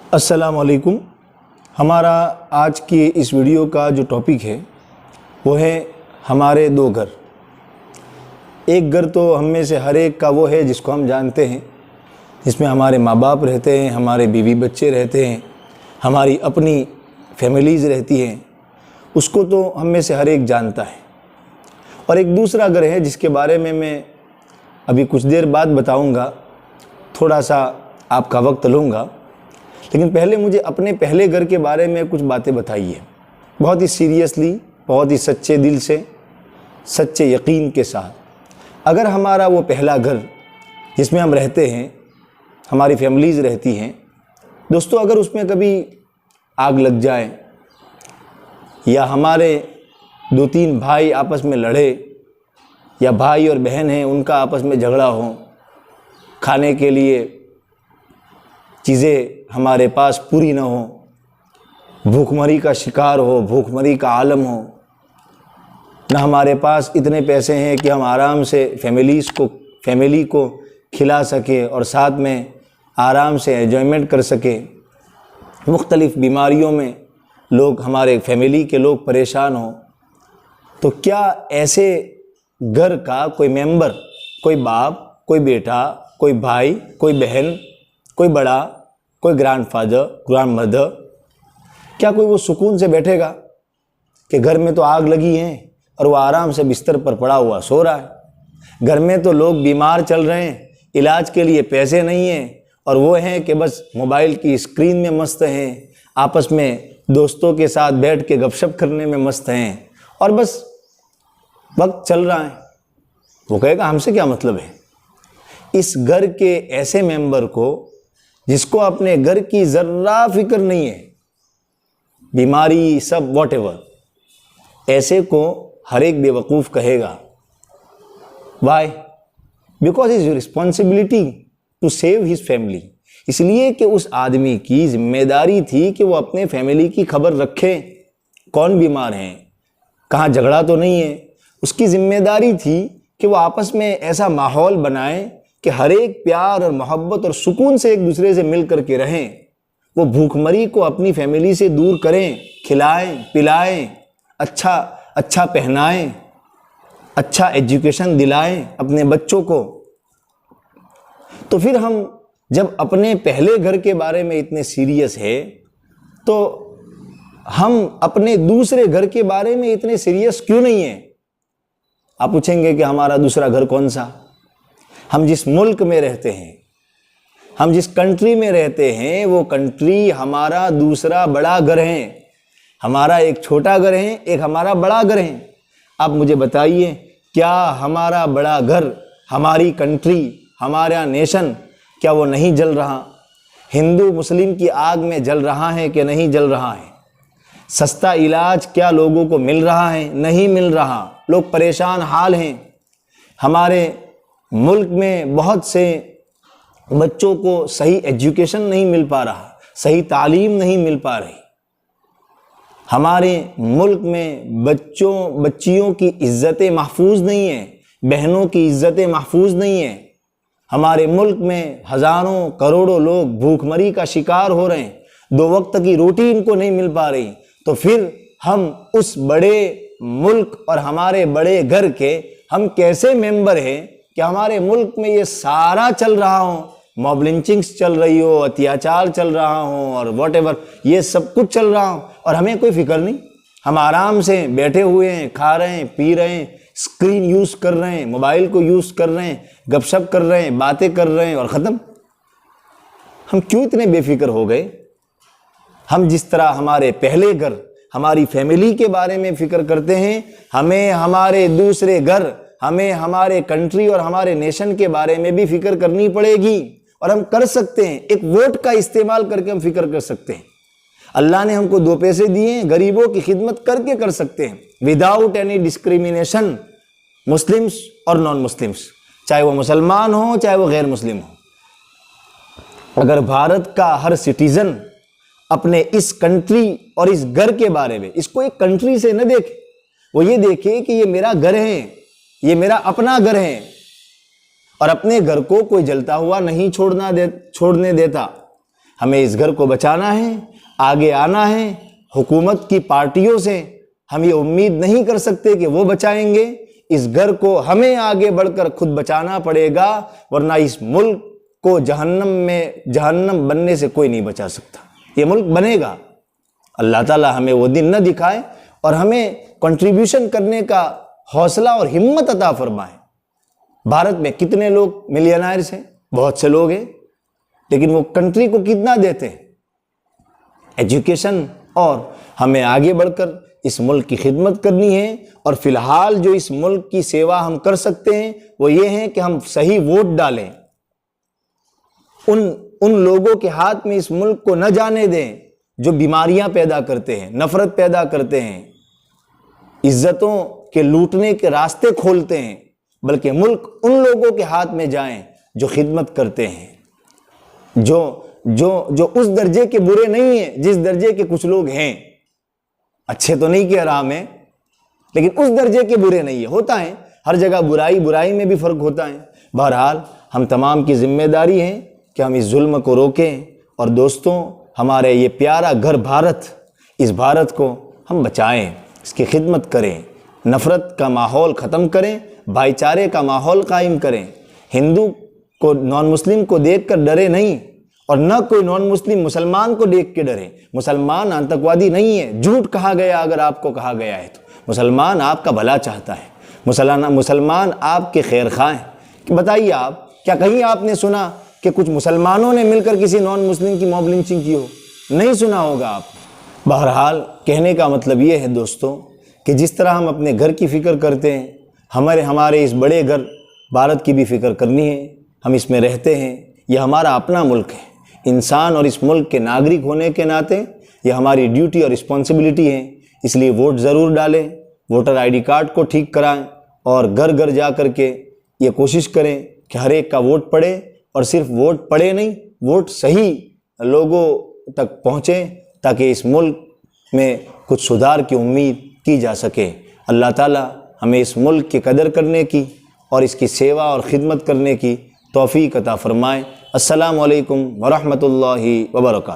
अस्सलाम वालेकुम। हमारा आज की इस वीडियो का जो टॉपिक है वो है हमारे दो घर। एक घर तो हम में से हर एक का वो है जिसको हम जानते हैं, जिसमें हमारे माँ बाप रहते हैं, हमारे बीवी बच्चे रहते हैं, हमारी अपनी फैमिलीज़ रहती हैं। उसको तो हम में से हर एक जानता है। और एक दूसरा घर है जिसके बारे में मैं अभी कुछ देर बाद बताऊंगा, थोड़ा सा आपका वक्त लूँगा। लेकिन पहले मुझे अपने पहले घर के बारे में कुछ बातें बताइए, बहुत ही सीरियसली, बहुत ही सच्चे दिल से, सच्चे यकीन के साथ। अगर हमारा वो पहला घर जिसमें हम रहते हैं, हमारी फैमिलीज़ रहती हैं, दोस्तों, अगर उसमें कभी आग लग जाए या हमारे 2-3 भाई आपस में लड़े, या भाई और बहन हैं उनका आपस में झगड़ा हो, खाने के लिए चीज़ें हमारे पास पूरी ना हो, भूखमरी का शिकार हो, भूखमरी का आलम हो, ना हमारे पास इतने पैसे हैं कि हम आराम से फैमिली को खिला सके और साथ में आराम से एंजॉयमेंट कर सके। मुख्तलिफ़ बीमारियों में लोग, हमारे फैमिली के लोग परेशान हो, तो क्या ऐसे घर का कोई मेंबर, कोई बाप, कोई बेटा, कोई भाई, कोई बहन, कोई बड़ा, कोई ग्रैंडफादर, ग्रैंडमदर, क्या कोई वो सुकून से बैठेगा कि घर में तो आग लगी है और वो आराम से बिस्तर पर पड़ा हुआ सो रहा है? घर में तो लोग बीमार चल रहे हैं, इलाज के लिए पैसे नहीं हैं, और वो हैं कि बस मोबाइल की स्क्रीन में मस्त हैं, आपस में दोस्तों के साथ बैठ के गपशप करने में मस्त हैं, और बस वक्त चल रहा है। वो कहेगा हमसे क्या मतलब है? इस घर के ऐसे मेंबर को जिसको अपने घर की ज़र्रा फिक्र नहीं है, बीमारी सब वॉटएवर, ऐसे को हर एक बेवकूफ़ कहेगा। Why? Because is responsibility to save his family. इसलिए कि उस आदमी की जिम्मेदारी थी कि वो अपने फैमिली की खबर रखे, कौन बीमार हैं, कहाँ झगड़ा तो नहीं है। उसकी जिम्मेदारी थी कि वो आपस में ऐसा माहौल बनाए कि हर एक प्यार और मोहब्बत और सुकून से एक दूसरे से मिल करके रहें। वो भूखमरी को अपनी फैमिली से दूर करें, खिलाएं, पिलाएं, अच्छा पहनाएं, अच्छा एजुकेशन दिलाएं अपने बच्चों को। तो फिर हम जब अपने पहले घर के बारे में इतने सीरियस है, तो हम अपने दूसरे घर के बारे में इतने सीरियस क्यों नहीं हैं? आप पूछेंगे कि हमारा दूसरा घर कौन सा? हम जिस मुल्क में रहते हैं, हम जिस कंट्री में रहते हैं, वो कंट्री हमारा दूसरा बड़ा घर है। हमारा एक छोटा घर है, एक हमारा बड़ा घर है। आप मुझे बताइए, क्या हमारा बड़ा घर, हमारी कंट्री, हमारा नेशन, क्या वो नहीं जल रहा? हिंदू मुस्लिम की आग में जल रहा है कि नहीं जल रहा है? सस्ता इलाज क्या लोगों को मिल रहा है? नहीं मिल रहा। लोग परेशान हाल हैं। हमारे मुल्क में बहुत से बच्चों को सही एजुकेशन नहीं मिल पा रहा, सही तालीम नहीं मिल पा रही। हमारे मुल्क में बच्चियों की इज्जतें महफूज नहीं है, बहनों की इज्जतें महफूज नहीं है। हमारे मुल्क में हज़ारों करोड़ों लोग भूखमरी का शिकार हो रहे हैं, 2 वक्त की रोटी इनको नहीं मिल पा रही। तो फिर हम उस बड़े मुल्क और हमारे बड़े घर के हम कैसे मेंबर हैं कि हमारे मुल्क में ये सारा चल रहा हो, मॉब लिंचिंग्स चल रही हो, अत्याचार चल रहा हो, और व्हाटएवर ये सब कुछ चल रहा हो, और हमें कोई फिक्र नहीं। हम आराम से बैठे हुए हैं, खा रहे हैं, पी रहे हैं, स्क्रीन यूज़ कर रहे हैं, मोबाइल को यूज़ कर रहे हैं, गपशप कर रहे हैं, बातें कर रहे हैं, और ख़त्म। हम क्यों इतने बेफिक्र हो गए? हम जिस तरह हमारे पहले घर, हमारी फैमिली के बारे में फ़िक्र करते हैं, हमें हमारे दूसरे घर, हमें हमारे कंट्री और हमारे नेशन के बारे में भी फिक्र करनी पड़ेगी। और हम कर सकते हैं, एक वोट का इस्तेमाल करके हम फिक्र कर सकते हैं। अल्लाह ने हमको 2 पैसे दिए, गरीबों की खिदमत करके कर सकते हैं, विदाउट एनी डिस्क्रिमिनेशन, मुस्लिम्स और नॉन मुस्लिम्स, चाहे वो मुसलमान हो, चाहे वो गैर मुस्लिम हो। अगर भारत का हर सिटीजन अपने इस कंट्री और इस घर के बारे में, इसको एक कंट्री से न देखे, वो ये देखे कि ये मेरा घर है, ये मेरा अपना घर है, और अपने घर को कोई जलता हुआ नहीं छोड़ने देता, हमें इस घर को बचाना है, आगे आना है। हुकूमत की पार्टियों से हम ये उम्मीद नहीं कर सकते कि वो बचाएंगे। इस घर को हमें आगे बढ़कर खुद बचाना पड़ेगा, वरना इस मुल्क को जहन्नम बनने से कोई नहीं बचा सकता। ये मुल्क बनेगा। अल्लाह ताला हमें वो दिन न दिखाए और हमें कंट्रीब्यूशन करने का हौसला और हिम्मत अता फरमाए। भारत में कितने लोग मिलियनायर्स हैं, बहुत से लोग हैं, लेकिन वो कंट्री को कितना देते हैं एजुकेशन। और हमें आगे बढ़कर इस मुल्क की खिदमत करनी है। और फिलहाल जो इस मुल्क की सेवा हम कर सकते हैं वो ये है कि हम सही वोट डालें, उन लोगों के हाथ में इस मुल्क को न जाने दें जो बीमारियां पैदा करते हैं, नफरत पैदा करते हैं, इज्जतों के लूटने के रास्ते खोलते हैं, बल्कि मुल्क उन लोगों के हाथ में जाएं जो खिदमत करते हैं, जो उस दर्जे के बुरे नहीं है जिस दर्जे के कुछ लोग हैं। अच्छे तो नहीं कह रहा मैं, लेकिन उस दर्जे के बुरे नहीं है। होता है हर जगह बुराई में भी फर्क होता है। बहरहाल हम तमाम की जिम्मेदारी है कि हम इस जुल्म को रोकें। और दोस्तों, हमारे ये प्यारा घर भारत, इस भारत को हम बचाएं, इसकी खिदमत करें, नफ़रत का माहौल ख़त्म करें, भाईचारे का माहौल कायम करें। हिंदू को नॉन मुस्लिम को देख कर डरे नहीं, और न कोई नॉन मुस्लिम मुसलमान को देख के डरे। मुसलमान आतंकवादी नहीं है, झूठ कहा गया अगर आपको कहा गया है तो। मुसलमान आपका भला चाहता है, मुसलमान आपके खैर खा हैं। कि बताइए आप, क्या कहीं आपने सुना कि कुछ मुसलमानों ने मिलकर किसी नॉन मुस्लिम की मॉब लिंचिंग की हो? नहीं सुना होगा आप। बहरहाल कहने का मतलब ये है दोस्तों कि जिस तरह हम अपने घर की फ़िक्र करते हैं, हमारे इस बड़े घर भारत की भी फ़िक्र करनी है। हम इसमें रहते हैं, यह हमारा अपना मुल्क है। इंसान और इस मुल्क के नागरिक होने के नाते यह हमारी ड्यूटी और रिस्पॉन्सिबिलिटी है। इसलिए वोट ज़रूर डालें, वोटर आईडी कार्ड को ठीक कराएं और घर घर जा कर के ये कोशिश करें कि हर एक का वोट पड़े। और सिर्फ वोट पड़े नहीं, वोट सही लोगों तक पहुँचे, ताकि इस मुल्क में कुछ सुधार की उम्मीद की जा सके। अल्लाह ताला हमें इस मुल्क की कदर करने की और इसकी सेवा और ख़िदमत करने की तौफ़ीक़ अता फ़रमाए। अस्सलामु अलैकुम वरहमतुल्लाहि वबरकातुहू।